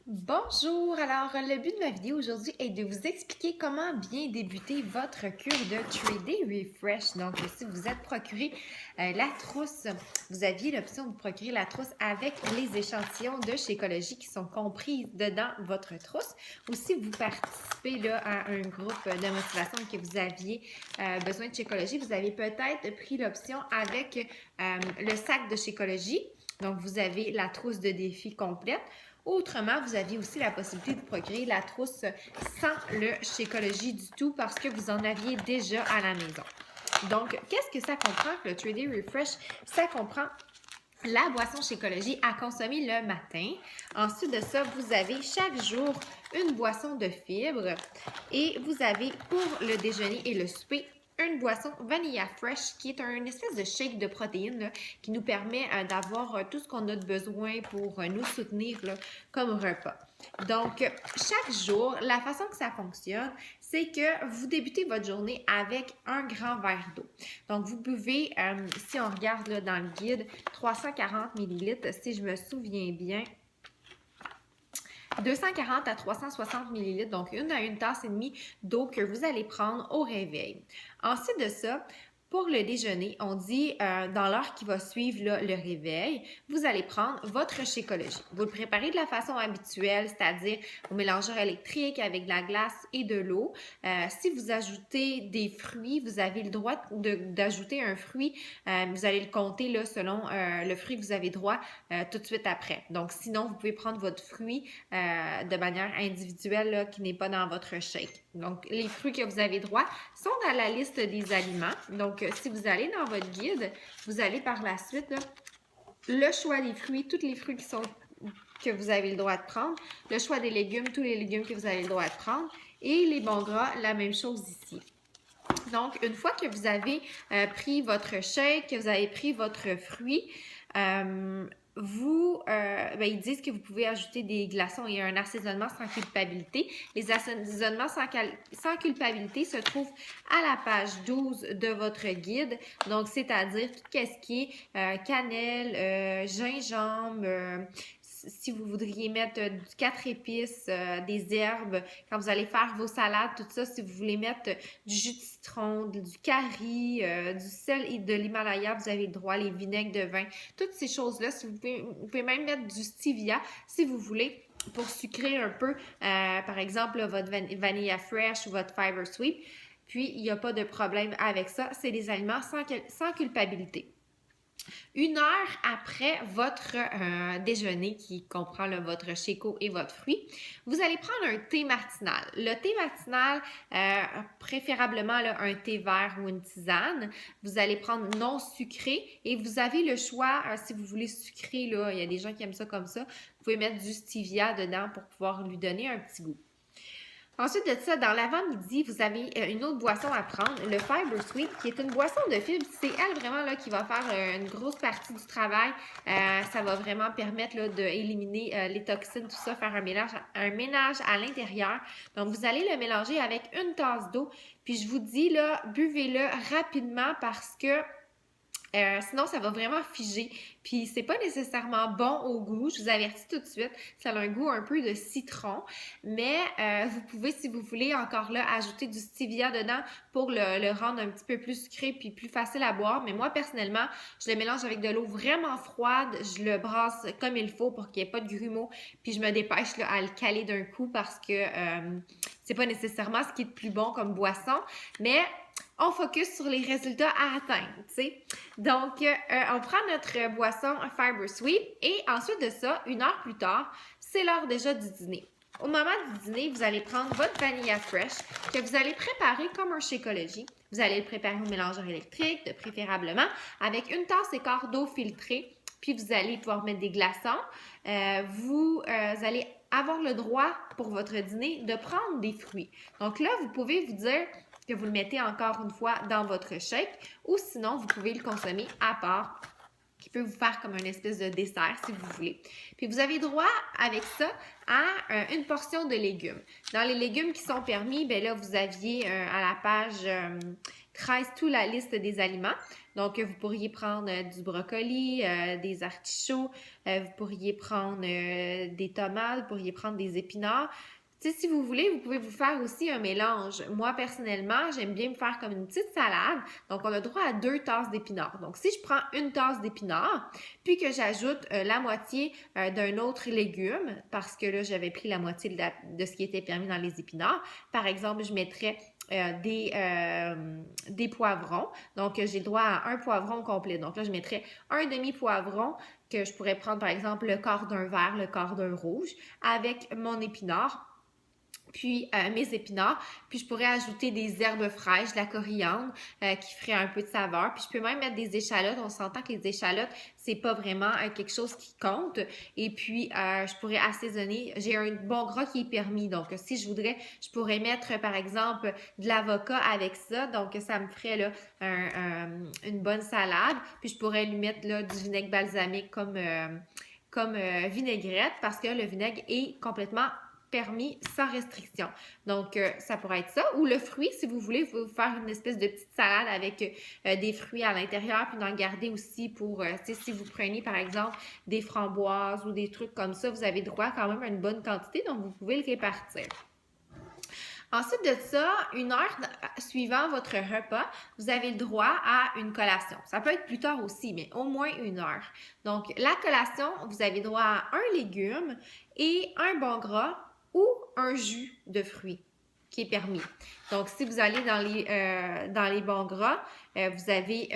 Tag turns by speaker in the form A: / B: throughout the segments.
A: Bonjour! Alors, le but de ma vidéo aujourd'hui est de vous expliquer comment bien débuter votre cure de 3D Refresh. Donc, si vous êtes procuré la trousse, vous aviez l'option de vous procurer la trousse avec les échantillons de Shakeology qui sont compris dedans votre trousse. Ou si vous participez là, à un groupe de motivation que vous aviez besoin de Shakeology, vous avez peut-être pris l'option avec le sac de Shakeology. Donc, vous avez la trousse de défi complète. Autrement, vous aviez aussi la possibilité de procurer la trousse sans le Shakeology du tout parce que vous en aviez déjà à la maison. Donc, qu'est-ce que ça comprend, le 3D Refresh? Ça comprend la boisson Shakeology à consommer le matin. Ensuite de ça, vous avez chaque jour une boisson de fibres et vous avez pour le déjeuner et le souper une boisson Vanilla Fresh qui est une espèce de shake de protéines là, qui nous permet d'avoir tout ce qu'on a de besoin pour nous soutenir là, comme repas. Donc, chaque jour, la façon que ça fonctionne, c'est que vous débutez votre journée avec un grand verre d'eau. Donc, vous buvez, si on regarde là, dans le guide, 340 ml, si je me souviens bien, 240 à 360 ml, donc une à une tasse et demie d'eau que vous allez prendre au réveil. Ensuite de ça, pour le déjeuner, on dit dans l'heure qui va suivre là, le réveil, vous allez prendre votre Shakeology. Vous le préparez de la façon habituelle, c'est-à-dire au mélangeur électrique avec de la glace et de l'eau. Si vous ajoutez des fruits, vous avez le droit d'ajouter un fruit. Vous allez le compter là, selon le fruit que vous avez droit tout de suite après. Donc, sinon, vous pouvez prendre votre fruit de manière individuelle là, qui n'est pas dans votre shake. Donc, les fruits que vous avez droit sont dans la liste des aliments. Donc, si vous allez dans votre guide, vous allez par la suite, là, le choix des fruits, tous les fruits que vous avez le droit de prendre, le choix des légumes, tous les légumes que vous avez le droit de prendre, et les bons gras, la même chose ici. Donc, une fois que vous avez pris votre shake, que vous avez pris votre fruit, ils disent que vous pouvez ajouter des glaçons et un assaisonnement sans culpabilité. Les assaisonnements sans culpabilité se trouvent à la page 12 de votre guide. Donc, c'est-à-dire tout ce qui est cannelle, gingembre, si vous voudriez mettre du 4 épices, des herbes, quand vous allez faire vos salades, tout ça, si vous voulez mettre du jus de citron, du curry, du sel et de l'Himalaya, vous avez le droit, les vinaigres de vin, toutes ces choses-là. Si vous pouvez même mettre du stevia si vous voulez pour sucrer un peu, par exemple, là, votre Vanilla Fresh ou votre Fiber Sweet. Puis, il n'y a pas de problème avec ça. C'est des aliments sans culpabilité. Une heure après votre déjeuner, qui comprend là, votre Shako et votre fruit, vous allez prendre un thé matinal. Le thé matinal, préférablement là, un thé vert ou une tisane. Vous allez prendre non sucré et vous avez le choix, si vous voulez sucrer, là, il y a des gens qui aiment ça comme ça, vous pouvez mettre du stevia dedans pour pouvoir lui donner un petit goût. Ensuite de ça, dans l'avant-midi, vous avez une autre boisson à prendre, le Fiber Sweet, qui est une boisson de fibres. C'est elle vraiment là qui va faire une grosse partie du travail. Ça va vraiment permettre d'éliminer les toxines, tout ça, faire un ménage à l'intérieur. Donc, vous allez le mélanger avec une tasse d'eau. Puis, je vous dis, là, buvez-le rapidement parce que sinon, ça va vraiment figer. Puis, c'est pas nécessairement bon au goût. Je vous avertis tout de suite. Ça a un goût un peu de citron. Mais vous pouvez, si vous voulez, encore là, ajouter du stevia dedans pour le rendre un petit peu plus sucré puis plus facile à boire. Mais moi, personnellement, je le mélange avec de l'eau vraiment froide. Je le brasse comme il faut pour qu'il n'y ait pas de grumeaux. Puis, je me dépêche là, à le caler d'un coup parce que c'est pas nécessairement ce qui est le plus bon comme boisson. Mais on focus sur les résultats à atteindre, tu sais. Donc, on prend notre boisson Fiber Sweet et ensuite de ça, une heure plus tard, c'est l'heure déjà du dîner. Au moment du dîner, vous allez prendre votre Vanilla Fresh que vous allez préparer comme un Shakeology. Vous allez le préparer au mélangeur électrique, préférablement, avec une tasse et quart d'eau filtrée. Puis, vous allez pouvoir mettre des glaçons. Vous allez avoir le droit, pour votre dîner, de prendre des fruits. Donc là, vous pouvez vous dire que vous le mettez encore une fois dans votre shake ou sinon, vous pouvez le consommer à part qui peut vous faire comme une espèce de dessert si vous voulez. Puis vous avez droit avec ça à une portion de légumes. Dans les légumes qui sont permis, bien là, vous aviez à la page 13 toute la liste des aliments. Donc, vous pourriez prendre du brocoli, des artichauts, vous pourriez prendre des tomates, vous pourriez prendre des épinards. Tu sais, si vous voulez, vous pouvez vous faire aussi un mélange. Moi, personnellement, j'aime bien me faire comme une petite salade. Donc, on a droit à 2 tasses d'épinards. Donc, si je prends une tasse d'épinards, puis que j'ajoute la moitié d'un autre légume, parce que là, j'avais pris la moitié de ce qui était permis dans les épinards. Par exemple, je mettrais des poivrons. Donc, j'ai le droit à un poivron complet. Donc là, je mettrais un demi-poivron que je pourrais prendre, par exemple, le quart d'un vert, le quart d'un rouge, avec mon épinard, puis mes épinards, puis je pourrais ajouter des herbes fraîches, de la coriandre qui ferait un peu de saveur, puis je peux même mettre des échalotes. On s'entend que les échalotes, c'est pas vraiment quelque chose qui compte, et puis je pourrais assaisonner. J'ai un bon gras qui est permis, donc si je voudrais, je pourrais mettre par exemple de l'avocat avec ça, donc ça me ferait là une bonne salade, puis je pourrais lui mettre là du vinaigre balsamique comme vinaigrette, parce que le vinaigre est complètement permis sans restriction. Donc, ça pourrait être ça. Ou le fruit, si vous voulez, vous faire une espèce de petite salade avec des fruits à l'intérieur, puis d'en garder aussi pour, si vous prenez par exemple des framboises ou des trucs comme ça, vous avez droit quand même à une bonne quantité, donc vous pouvez le répartir. Ensuite de ça, une heure suivant votre repas, vous avez le droit à une collation. Ça peut être plus tard aussi, mais au moins une heure. Donc, la collation, vous avez droit à un légume et un bon gras ou un jus de fruits qui est permis. Donc, si vous allez dans les bons gras, vous avez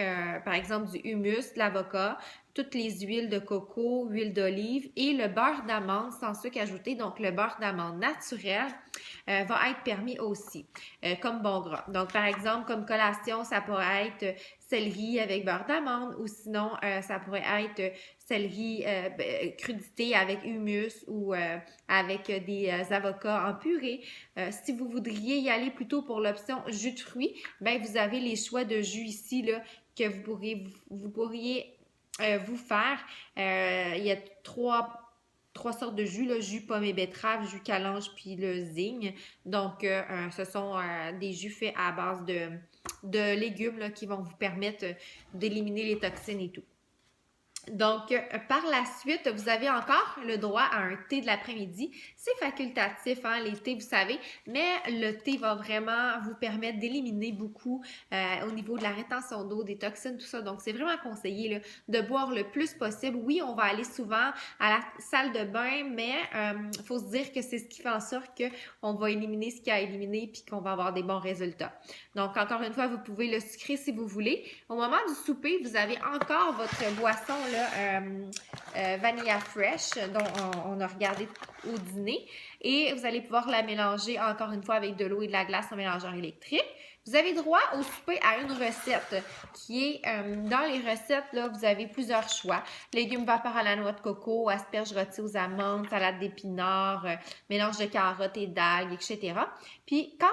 A: par exemple du hummus, de l'avocat, toutes les huiles de coco, huile d'olive et le beurre d'amande sans sucre ajouté. Donc, le beurre d'amande naturel va être permis aussi comme bon gras. Donc, par exemple, comme collation, ça pourrait être céleri avec beurre d'amande ou sinon, ça pourrait être céleri crudité avec hummus ou avec des avocats en purée. Si vous voudriez y aller plutôt pour l'option jus de fruits, ben vous avez les choix de jus ici là, que vous pourriez vous faire. Il y a trois sortes de jus, là, jus pomme et betterave, jus calange, puis le zygne. Donc, ce sont des jus faits à base de légumes là, qui vont vous permettre d'éliminer les toxines et tout. Donc, par la suite, vous avez encore le droit à un thé de l'après-midi. C'est facultatif, hein, les thés, vous savez, mais le thé va vraiment vous permettre d'éliminer beaucoup au niveau de la rétention d'eau, des toxines, tout ça. Donc, c'est vraiment conseillé là, de boire le plus possible. Oui, on va aller souvent à la salle de bain, mais il faut se dire que c'est ce qui fait en sorte qu'on va éliminer ce qu'il y a à éliminer puis qu'on va avoir des bons résultats. Donc, encore une fois, vous pouvez le sucrer si vous voulez. Au moment du souper, vous avez encore votre boisson Vanilla Fresh dont on a regardé au dîner et vous allez pouvoir la mélanger encore une fois avec de l'eau et de la glace en mélangeur électrique. Vous avez droit au souper à une recette qui est, dans les recettes, là, vous avez plusieurs choix. Légumes vapeur à la noix de coco, asperges rôties aux amandes, salade d'épinards, mélange de carottes et d'algues, etc. Puis quand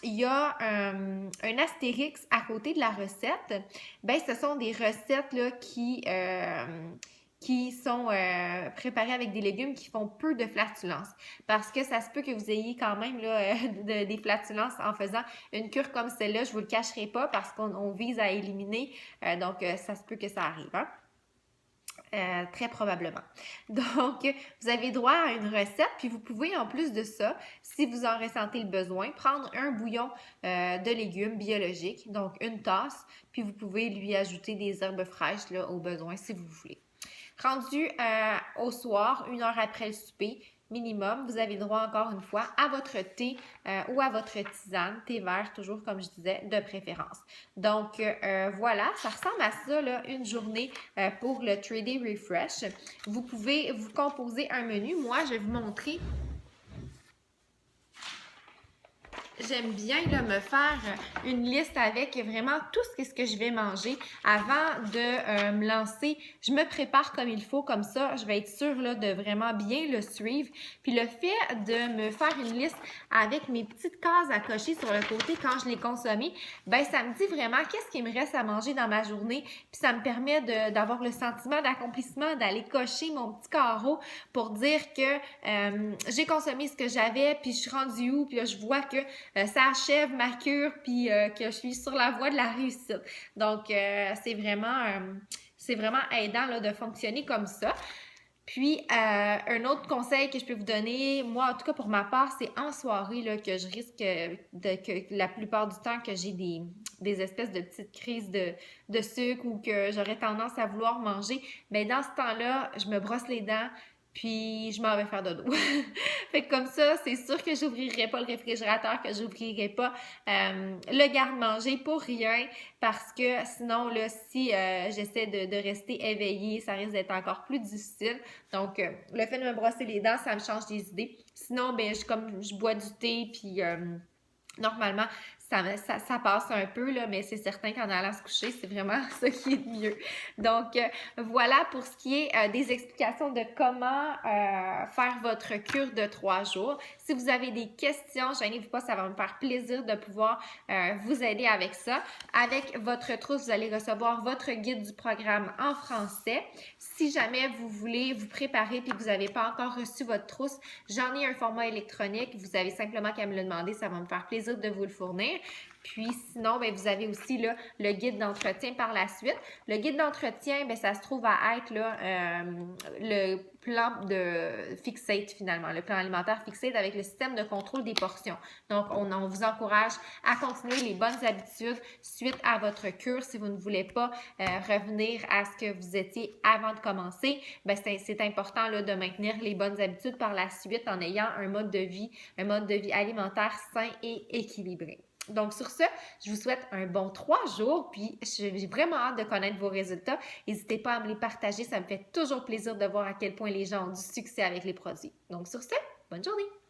A: il y a un astérix à côté de la recette, ben ce sont des recettes là, qui sont préparés avec des légumes qui font peu de flatulences. Parce que ça se peut que vous ayez quand même là, des flatulences en faisant une cure comme celle-là. Je ne vous le cacherai pas parce qu'on vise à éliminer. Donc, ça se peut que ça arrive. Hein? Très probablement. Donc, vous avez droit à une recette, puis vous pouvez en plus de ça, si vous en ressentez le besoin, prendre un bouillon de légumes biologiques, donc une tasse, puis vous pouvez lui ajouter des herbes fraîches là, au besoin si vous voulez. Rendu au soir, une heure après le souper, minimum, vous avez droit encore une fois à votre thé ou à votre tisane, thé vert toujours comme je disais, de préférence. Donc voilà, ça ressemble à ça là, une journée pour le 3-Day Refresh. Vous pouvez vous composer un menu. Moi, je vais vous montrer. J'aime bien là, me faire une liste avec vraiment tout ce que je vais manger avant de me lancer. Je me prépare comme il faut, comme ça, je vais être sûre là, de vraiment bien le suivre. Puis le fait de me faire une liste avec mes petites cases à cocher sur le côté quand je l'ai consommé, ben ça me dit vraiment qu'est-ce qu'il me reste à manger dans ma journée. Puis ça me permet d'avoir le sentiment d'accomplissement, d'aller cocher mon petit carreau pour dire que j'ai consommé ce que j'avais, puis je suis rendue où, puis là, je vois que ça achève ma cure, puis que je suis sur la voie de la réussite. Donc, c'est vraiment aidant là, de fonctionner comme ça. Puis, un autre conseil que je peux vous donner, moi, en tout cas pour ma part, c'est en soirée là, que je risque que la plupart du temps que j'ai des espèces de petites crises de sucre ou que j'aurais tendance à vouloir manger. Mais dans ce temps-là, je me brosse les dents, puis je m'en vais faire dodo. Fait que comme ça, c'est sûr que j'ouvrirai pas le réfrigérateur, que j'ouvrirai pas le garde-manger pour rien, parce que sinon, là, si j'essaie de rester éveillée, ça risque d'être encore plus difficile. Donc, le fait de me brosser les dents, ça me change des idées. Sinon, ben, je bois du thé, puis normalement, ça passe un peu, là, mais c'est certain qu'en allant se coucher, c'est vraiment ça qui est de mieux. Donc, voilà pour ce qui est des explications de comment faire votre cure de 3 jours. Si vous avez des questions, gênez-vous pas, ça va me faire plaisir de pouvoir vous aider avec ça. Avec votre trousse, vous allez recevoir votre guide du programme en français. Si jamais vous voulez vous préparer et que vous n'avez pas encore reçu votre trousse, j'en ai un format électronique. Vous avez simplement qu'à me le demander, ça va me faire plaisir de vous le fournir. Puis sinon, bien, vous avez aussi là, le guide d'entretien par la suite. Le guide d'entretien, bien, ça se trouve à être là, le plan de Fixate finalement, le plan alimentaire Fixate avec le système de contrôle des portions. Donc, on vous encourage à continuer les bonnes habitudes suite à votre cure. Si vous ne voulez pas revenir à ce que vous étiez avant de commencer, bien, c'est important là, de maintenir les bonnes habitudes par la suite en ayant un mode de vie alimentaire sain et équilibré. Donc, sur ce, je vous souhaite un bon 3 jours, puis j'ai vraiment hâte de connaître vos résultats. N'hésitez pas à me les partager, ça me fait toujours plaisir de voir à quel point les gens ont du succès avec les produits. Donc, sur ce, bonne journée!